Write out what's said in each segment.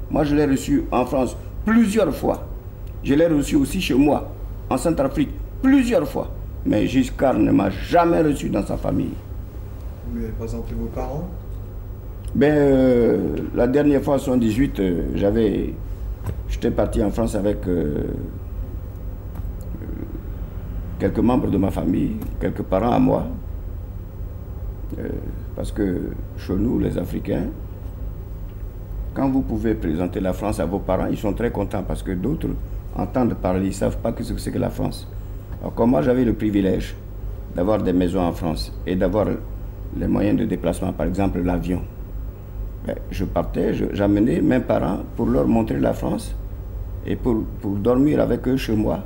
Moi, je l'ai reçu en France plusieurs fois. Je l'ai reçu aussi chez moi, en Centrafrique, plusieurs fois. Mais Giscard ne m'a jamais reçu dans sa famille. Vous lui avez présenté vos parents? La dernière fois, en 1978, j'étais parti en France avec quelques membres de ma famille, quelques parents à moi. Parce que chez nous, les Africains, quand vous pouvez présenter la France à vos parents, ils sont très contents parce que d'autres entendent parler, ils ne savent pas ce que c'est que la France. Alors comme moi, j'avais le privilège d'avoir des maisons en France et d'avoir les moyens de déplacement, par exemple l'avion. Je partais, j'amenais mes parents pour leur montrer la France et pour dormir avec eux chez moi.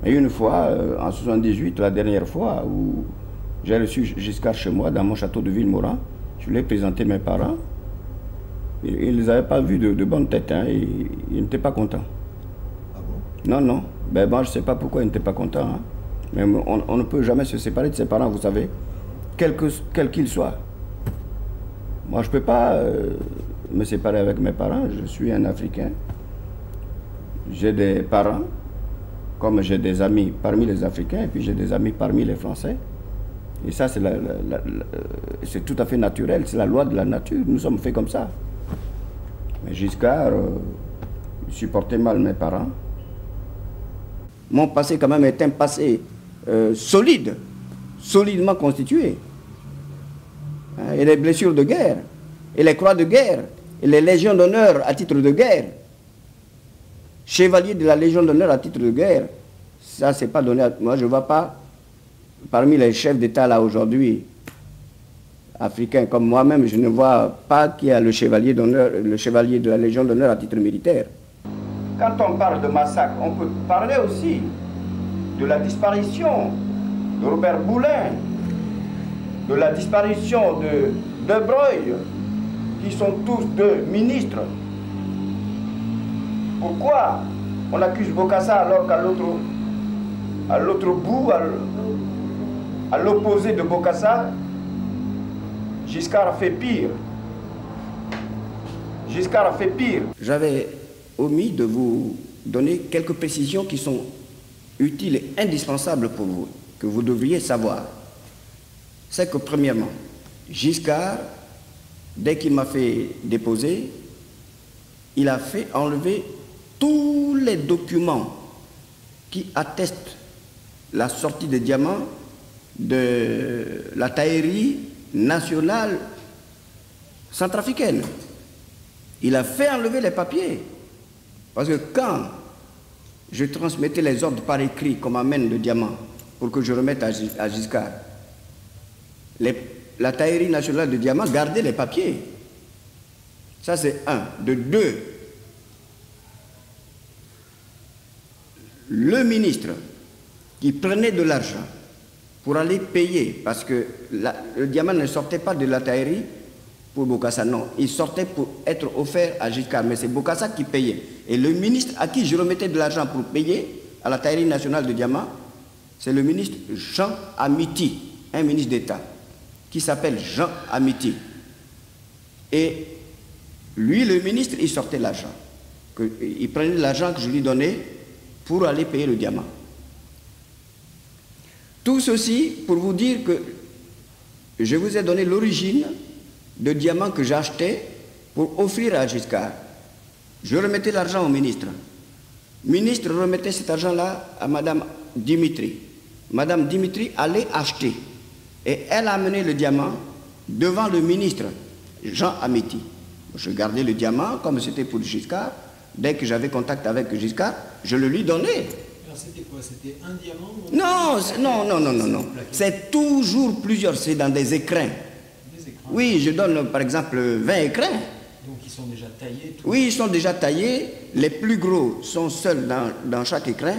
Et une fois, en 1978, la dernière fois où j'ai reçu Giscard chez moi, dans mon château de Villemaurin, je lui ai présenté mes parents. Ils ne les avaient pas vus de bonne tête, hein, ils n'étaient pas contents. Ah bon? Non, non. Moi, je ne sais pas pourquoi ils n'étaient pas contents. Hein. Mais on ne peut jamais se séparer de ses parents, vous savez, quels qu'ils soient. Moi, je ne peux pas me séparer avec mes parents. Je suis un Africain. J'ai des parents, comme j'ai des amis parmi les Africains, et puis j'ai des amis parmi les Français. Et ça, c'est tout à fait naturel. C'est la loi de la nature. Nous sommes faits comme ça. Mais Giscard, il supportait mal mes parents. Mon passé, quand même, est un passé solide, solidement constitué. Et les blessures de guerre, et les croix de guerre, et les légions d'honneur à titre de guerre. Chevalier de la Légion d'honneur à titre de guerre, ça, c'est pas donné à... Moi, je ne vois pas, parmi les chefs d'État, là, aujourd'hui, africains comme moi-même, je ne vois pas qu'il y a le chevalier d'honneur, le chevalier de la Légion d'honneur à titre militaire. Quand on parle de massacre, on peut parler aussi de la disparition de Robert Boulin, de la disparition de Breuil, qui sont tous deux ministres. Pourquoi on accuse Bokassa alors qu'à l'autre bout, à l'opposé de Bokassa, Giscard a fait pire. Giscard a fait pire. J'avais omis de vous donner quelques précisions qui sont utiles et indispensables pour vous, que vous devriez savoir. C'est que premièrement, Giscard, dès qu'il m'a fait déposer, il a fait enlever tous les documents qui attestent la sortie des diamants de la taillerie nationale centrafricaine. Il a fait enlever les papiers. Parce que quand je transmettais les ordres par écrit qu'on m'amène le diamant pour que je remette à Giscard, la taillerie nationale de diamants gardait les papiers. Ça, c'est un. De deux, le ministre qui prenait de l'argent pour aller payer, parce que le diamant ne sortait pas de la taillerie pour Bokassa, non. Il sortait pour être offert à Giscard, mais c'est Bokassa qui payait. Et le ministre à qui je remettais de l'argent pour payer à la taillerie nationale de diamants, c'est le ministre Jean Amiti, un ministre d'État, qui s'appelle Jean Amiti. Et lui, le ministre, il sortait l'argent. Il prenait l'argent que je lui donnais pour aller payer le diamant. Tout ceci pour vous dire que je vous ai donné l'origine de diamants que j'achetais pour offrir à Giscard. Je remettais l'argent au ministre. Le ministre remettait cet argent-là à Madame Dimitri. Madame Dimitri allait acheter. Et elle a amené le diamant devant le ministre Jean Amiti. Je gardais le diamant comme c'était pour Giscard. Dès que j'avais contact avec Giscard, je le lui donnais. Alors c'était quoi? C'était un diamant? Non. C'est toujours plusieurs, c'est dans des écrins. Des écrins. Oui, je donne par exemple 20 écrins. Donc ils sont déjà taillés? Oui, ils sont déjà taillés. Les plus gros sont seuls dans chaque écrin.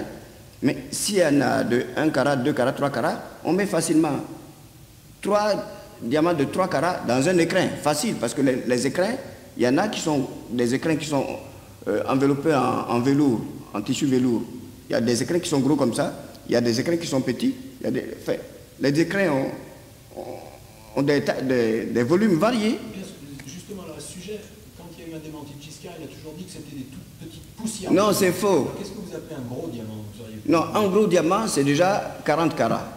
Mais s'il y en a de 1 carat, 2 carats, 3 carats, on met facilement 3 diamants de 3 carats dans un écrin. Facile, parce que les écrins, il y en a qui sont des écrins qui sont enveloppés en velours, en tissu velours. Il y a des écrins qui sont gros comme ça, il y a des écrins qui sont petits. Les écrins ont des volumes variés. Justement, là, à ce sujet, quand il y a eu un démenti dit Giscard, il a toujours dit que c'était des toutes petites poussières. Non, c'est faux. Qu'est-ce que vous appelez un gros diamant? Vous auriez pu- Non, un gros diamant, c'est déjà 40 carats.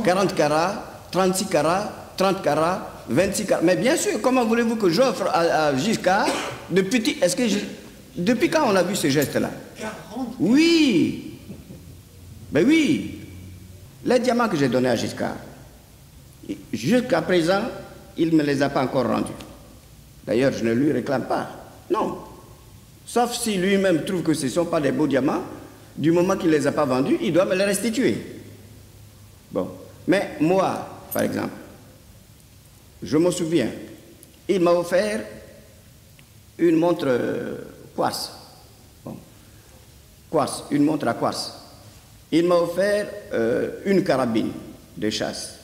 40 carats, 36 carats, 30 carats, 26 carats. Mais bien sûr, comment voulez-vous que j'offre à Giscard de petits... Depuis quand on a vu ces gestes-là? 40? Oui. Ben oui. Les diamants que j'ai donnés à Giscard, jusqu'à présent, il ne me les a pas encore rendus. D'ailleurs, je ne lui réclame pas. Non. Sauf si lui-même trouve que ce ne sont pas des beaux diamants, du moment qu'il ne les a pas vendus, il doit me les restituer. Bon. Mais moi, par exemple, je me souviens, il m'a offert une montre quartz. Bon. Quartz, une montre à quartz. Il m'a offert une carabine de chasse.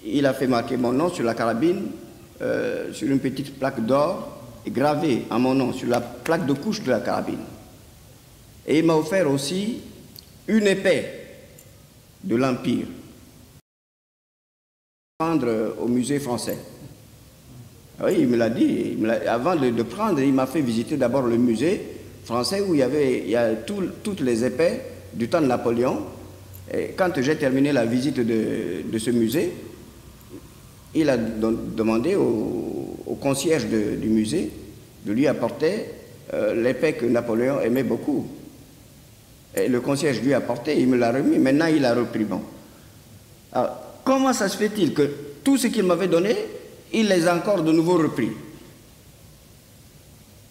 Il a fait marquer mon nom sur la carabine, sur une petite plaque d'or, et gravé à mon nom sur la plaque de couche de la carabine. Et il m'a offert aussi une épée de l'Empire, prendre au musée français. Oui, il me l'a dit. Avant de prendre, il m'a fait visiter d'abord le musée français où il y a toutes les épées du temps de Napoléon. Et quand j'ai terminé la visite de ce musée, il a demandé au concierge du musée de lui apporter l'épée que Napoléon aimait beaucoup. Et le concierge lui a apporté, il me l'a remis. Maintenant, il a repris. Bon. Alors, comment ça se fait-il que tout ce qu'il m'avait donné, il les a encore de nouveau repris?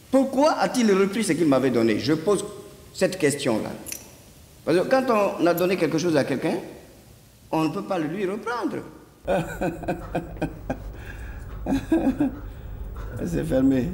Pourquoi a-t-il repris ce qu'il m'avait donné? Je pose cette question-là. Parce que quand on a donné quelque chose à quelqu'un, on ne peut pas le lui reprendre. C'est fermé.